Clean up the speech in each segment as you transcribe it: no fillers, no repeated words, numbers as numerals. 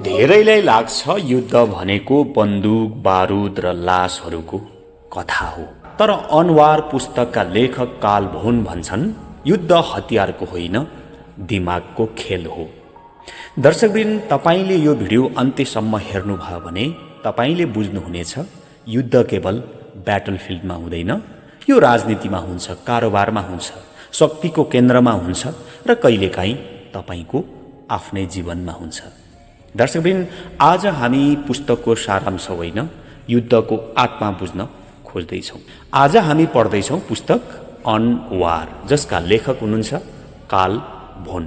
धेरैलाई लाग्छ युद्ध भनेको बन्दुक बारुद र लासहरूको कथा हो। तर अनवार पुस्तकका लेखक कार्ल भोन भन्छन् युद्ध हतियारको होइन, दिमागको खेल हो। दर्शकवृन्द, तपाईले यो भिडियो अन्त्यसम्म हेर्नुभयो भने तपाईले बुझ्नुहुनेछ युद्ध केवल ब्याटलफिल्डमा हुँदैन, यो राजनीतिमा हुन्छ, कारोबारमा हुन्छ, शक्तिको केन्द्रमा हुन्छ र कहिलेकाहीँ तपाईको आफ्नै जीवनमा हुन्छ। दर्शकवृन्द, आज हामी पुस्तकको सारांश होइन, युद्धको आत्मा बुझ्न खोज्दैछौँ। आज हामी पढ्दैछौँ पुस्तक अन वार, जसका लेखक हुनुहुन्छ कार्ल भोन।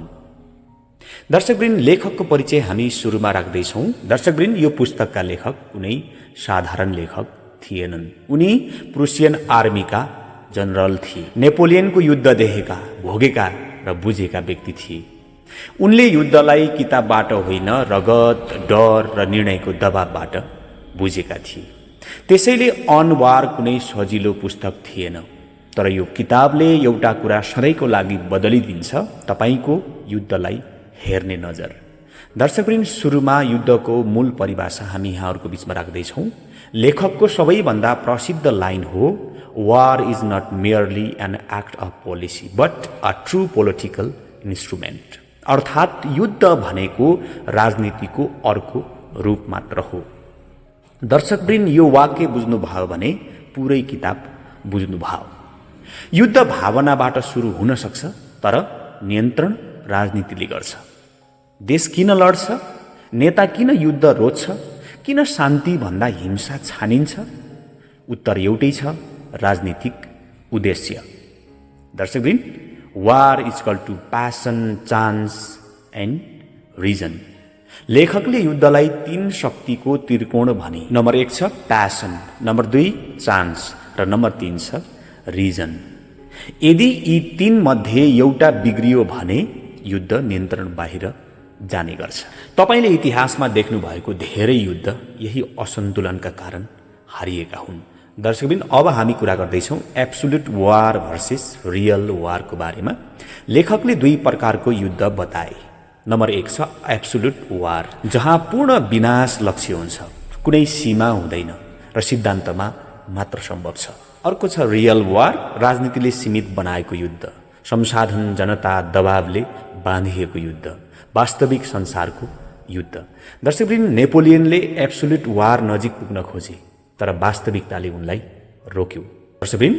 दर्शकवृन्द, लेखकको परिचय हामी सुरुमा राख्दैछौँ। दर्शकवृन्द, यो पुस्तकका लेखक कुनै साधारण लेखक थिएनन्। उनी प्रुसियन आर्मीका जनरल थिए। नेपोलियनको युद्ध देखेका, भोगेका र बुझेका व्यक्ति थिए। उनले युद्धलाई किताबबाट होइन, रगत, डर र निर्णयको दबावबाट बुझेका थिए। त्यसैले अन वार कुनै सजिलो पुस्तक थिएन। तर यो किताबले एउटा कुरा सधैँको लागि बदलिदिन्छ, तपाईको युद्धलाई हेर्ने नजर। दर्शकवृन्द, सुरुमा युद्धको मूल परिभाषा हामी यहाँहरूको बिचमा राख्दैछौँ। लेखकको सबैभन्दा प्रसिद्ध लाइन हो, war is not merely an act of policy but a true political instrument. अर्थात् युद्ध भनेको राजनीतिको अर्को रूप मात्र हो। दर्शकवृन्द, यो वाक्य बुझ्नुभयो भने पुरै किताब बुझ्नुभयो। युद्ध भावनाबाट सुरु हुन सक्छ, तर नियन्त्रण राजनीतिले गर्छ। देश किन लड्छ? नेता किन युद्ध रोज्छ? किन शान्ति भन्दा हिंसा छानिन्छ? उत्तर एउटै छ, राजनीतिक उद्देश्य। दर्शकवृन्द, war is equal to passion, chance and reason. लेखकले युद्धलाई 3 शक्तिको त्रिकोण भने। नम्बर 1 छ प्यासन, नम्बर 2 चान्स र नम्बर 3 छ रिजन। यदि यी 3 मध्ये एउटा बिग्रियो भने युद्ध नियन्त्रण बाहिर जाने गर्छ। तपाईले इतिहासमा देख्नु भएको धेरै युद्ध यही असन्तुलनका कारण हारिएका हुन्। दर्शकवृन्द, अब हामी कुरा गर्दैछौँ एब्सोल्युट वार भर्सेस रियल वारको बारेमा। लेखकले 2 प्रकारको युद्ध बताए। नम्बर 1 छ एब्सोल्युट वार, जहाँ पूर्ण विनाश लक्ष्य हुन्छ, कुनै सीमा हुँदैन र सिद्धान्तमा मात्र सम्भव छ। अर्को छ रियल वार, राजनीतिले सीमित बनाएको युद्ध, संसाधन, जनता, दबावले बाँधिएको युद्ध, वास्तविक संसारको युद्ध। दर्शकवृन्द, नेपोलियनले एब्सोल्युट वार नजिक पुग्न खोजे, तर वास्तविकताले उनलाई रोक्यो। दर्शकवृन्द,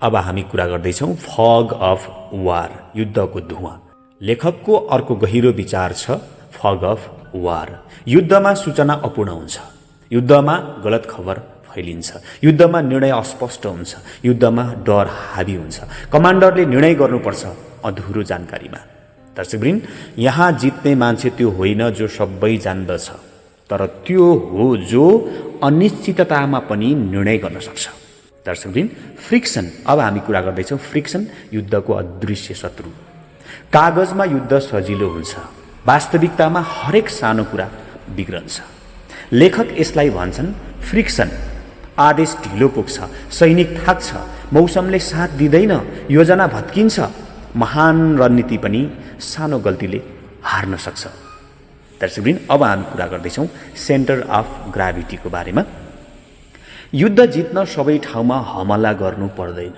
अब हामी कुरा गर्दैछौँ फग अफ वार, युद्धको धुवाँ। लेखकको अर्को गहिरो विचार छ फग अफ वार। युद्धमा सूचना अपूर्ण हुन्छ, युद्धमा गलत खबर फैलिन्छ, युद्धमा निर्णय अस्पष्ट हुन्छ, युद्धमा डर हावी हुन्छ। कमान्डरले निर्णय गर्नुपर्छ अधुरो जानकारीमा। दर्शकवृन्द, यहाँ जित्ने मान्छे त्यो होइन जो सबै जान्दछ, तर त्यो हो जो अनिश्चिततामा पनि निर्णय गर्न सक्छ। दर्शकवृन्द, फ्रिक्सन। अब हामी कुरा गर्दैछौँ फ्रिक्सन, युद्धको अदृश्य शत्रु। कागजमा युद्ध सजिलो हुन्छ, वास्तविकतामा हरेक सानो कुरा बिग्रन्छ। लेखक यसलाई भन्छन् फ्रिक्सन। आदेश ढिलो पुग्छ, सैनिक थाक्छ, मौसमले साथ दिँदैन, योजना भत्किन्छ। महान रणनीति पनि सानो गल्तीले हार्न सक्छ। दर्शकवृन्द, अब हामी कुरा गर्दैछौँ सेन्टर अफ ग्राभिटीको बारेमा। युद्ध जित्न सबै ठाउँमा हमला गर्नु पर्दैन।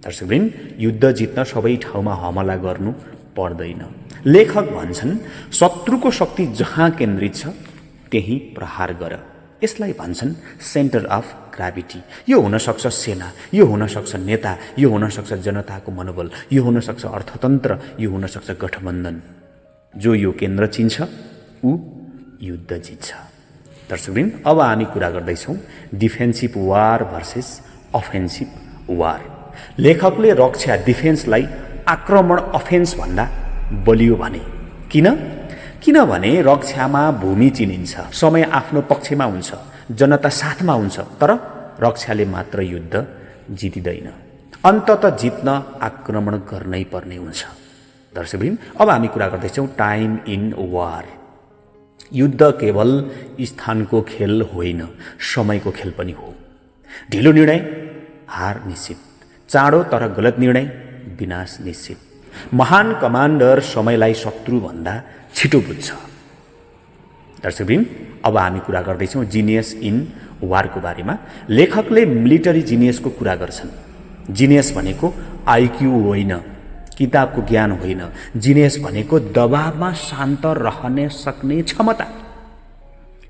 दर्शकवृन्द, युद्ध जित्न सबै ठाउँमा हमला गर्नु पर्दैन। लेखक भन्छन् शत्रुको शक्ति जहाँ केन्द्रित छ त्यही प्रहार गर। यसलाई भन्छन् सेन्टर अफ ग्राभिटी। यो हुनसक्छ सेना, यो हुनसक्छ नेता, यो हुनसक्छ जनताको मनोबल, यो हुनसक्छ अर्थतन्त्र, यो हुनसक्छ गठबन्धन। जो यो केन्द्र चिन्छ ऊ युद्ध जित्छ। दर्शकवृन्द, अब हामी कुरा गर्दैछौँ डिफेन्सिभ वार भर्सेस अफेन्सिभ वार। लेखकले रक्षा डिफेन्सलाई आक्रमण अफेन्स भन्दा बलियो भने। किनभने रक्षामा भूमि चिनिन्छ, समय आफ्नो पक्षमा हुन्छ, जनता साथमा हुन्छ, तर रक्षाले मात्र युद्ध जितिँदैन। अन्ततः जित्न आक्रमण गर्नै पर्ने हुन्छ। दर्शकवृन्द, अब हामी कुरा गर्दैछौँ टाइम इन वार। युद्ध केवल स्थानको खेल होइन, समयको खेल पनि हो। ढिलो निर्णय हार निश्चित, चाँडो तर गलत निर्णय विनाश निश्चित। महान कमान्डर समयलाई शत्रु भन्दा छिटो बुझ्छ। दर्शकवृन्द, अब हामी कुरा गर्दैछौँ जिनियस इन वारको बारेमा। लेखकले मिलिटरी जिनियसको कुरा गर्छन्। जिनियस भनेको आइक्यू होइन, किताबको ज्ञान होइन। जिनियस भनेको दबावमा शान्त रहने सक्ने क्षमता।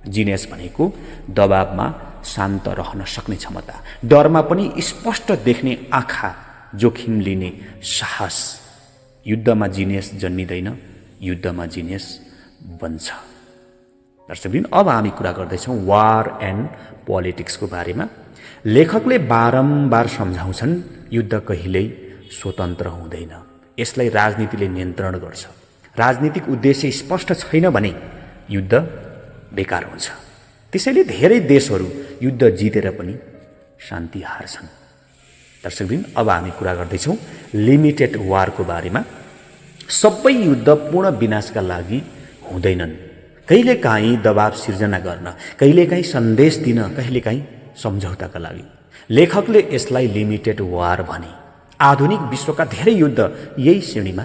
जिनियस भनेको दबावमा शान्त रहन सक्ने क्षमता, डरमा पनि स्पष्ट देख्ने आँखा, जोखिम लिने साहस। युद्धमा जिनियस जन्मिँदैन, युद्धमा जिनियस बन्छ। दर्शकवृन्द, अब हामी कुरा गर्दैछौँ वार एन्ड पोलिटिक्सको बारेमा। लेखकले बारम्बार सम्झाउँछन् युद्ध कहिल्यै स्वतन्त्र हुँदैन, यसलाई राजनीतिले नियन्त्रण गर्छ। राजनीतिक उद्देश्य स्पष्ट छैन भने युद्ध बेकार हुन्छ। त्यसैले धेरै देशहरू युद्ध जितेर पनि शान्ति हार्छन्। दर्शकवृन्द, अब हामी कुरा गर्दैछौँ लिमिटेड वारको बारेमा। सबै युद्ध पूर्ण विनाशका लागि हुँदैनन्। कहिलेकाहीँ दबाव सिर्जना गर्न, कहिलेकाहीँ सन्देश दिन, कहिलेकाहीँ सम्झौताका लागि। लेखकले यसलाई लिमिटेड वार भने। आधुनिक विश्वका धेरै युद्ध यही श्रेणीमा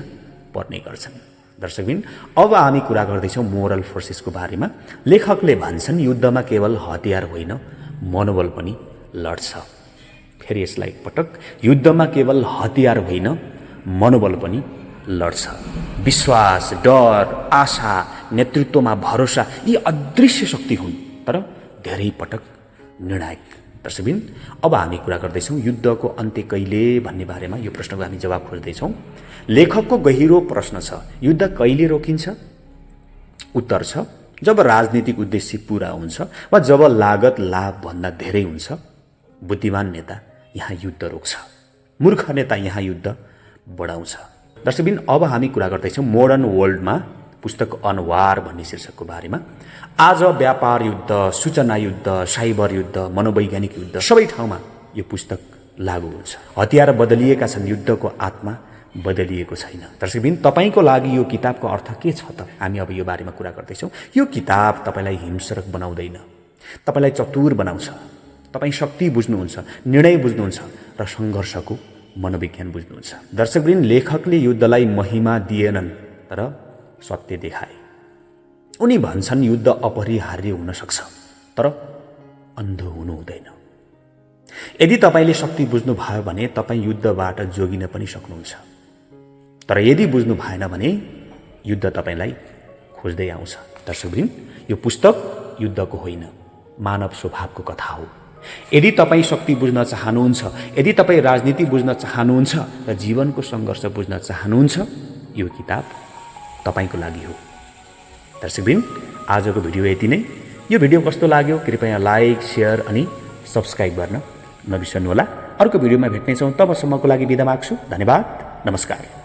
पर्ने गर्छन्। दर्शकवृन्द, अब हामी कुरा गर्दैछौँ मोरल फोर्सेसको बारेमा। लेखकले भन्छन् युद्धमा केवल हतियार होइन, मनोबल पनि लड्छ। फेरि यसलाई एकपटक, युद्धमा केवल हतियार होइन, मनोबल पनि लड्छ। विश्वास, डर, आशा, नेतृत्वमा भरोसा यी अदृश्य शक्ति हुन्, तर धेरै पटक निर्णायक। दर्शकवृन्द, अब हामी कुरा गर्दैछौँ युद्धको अन्त्य कहिले भन्ने बारेमा। यो प्रश्नको हामी जवाब खोज्दैछौँ। लेखकको गहिरो प्रश्न छ, युद्ध कहिले रोकिन्छ? उत्तर छ, जब राजनीतिक उद्देश्य पूरा हुन्छ वा जब लागत लाभभन्दा धेरै हुन्छ। बुद्धिमान नेता यहाँ युद्ध रोक्छ, मूर्ख नेता यहाँ युद्ध बढाउँछ। दर्शकवृन्द, अब हामी कुरा गर्दैछौँ मोडर्न वर्ल्डमा पुस्तक अन वार भन्ने शीर्षकको बारेमा। आज व्यापार युद्ध, सूचना युद्ध, साइबर युद्ध, मनोवैज्ञानिक युद्ध सबै ठाउँमा यो पुस्तक लागू हुन्छ। हतियार बदलिएका छन्, युद्धको आत्मा बदलिएको छैन। दर्शकवृन्द, तपाईँको लागि यो किताबको अर्थ के छ त? हामी अब यो बारेमा कुरा गर्दैछौँ। यो किताब तपाईँलाई हिंसक बनाउँदैन, तपाईँलाई चतुर बनाउँछ। तपाईँ शक्ति बुझ्नुहुन्छ, निर्णय बुझ्नुहुन्छ र सङ्घर्षको मनोविज्ञान बुझ्नुहुन्छ। दर्शकवृन्द, लेखकले युद्धलाई महिमा दिएनन् तर सत्य देखाए। उनी भन्छन् युद्ध अपरिहार्य हुन सक्छ तर अन्धो हुनु हुँदैन। यदि तपाईँले शक्ति बुझ्नु भयो भने तपाईँ युद्धबाट जोगिन पनि सक्नुहुन्छ, तर यदि बुझ्नु भएन भने युद्ध तपाईँलाई खोज्दै आउँछ। दर्शकवृन्द, यो पुस्तक युद्धको होइन, मानव स्वभावको कथा हो। यदि तपाईँ शक्ति बुझ्न चाहनुहुन्छ, यदि तपाईँ राजनीति बुझ्न चाहनुहुन्छ र जीवनको सङ्घर्ष बुझ्न चाहनुहुन्छ, यो किताब तपाईँको लागि हो। दर्शकवृन्द, आजको भिडियो यति नै। यो भिडियो कस्तो लाग्यो कृपया लाइक, सेयर अनि सब्सक्राइब गर्न नबिर्सनुहोला। अर्को भिडियोमा भेट्नेछौँ, तबसम्मको लागि बिदा माग्छु। धन्यवाद, नमस्कार।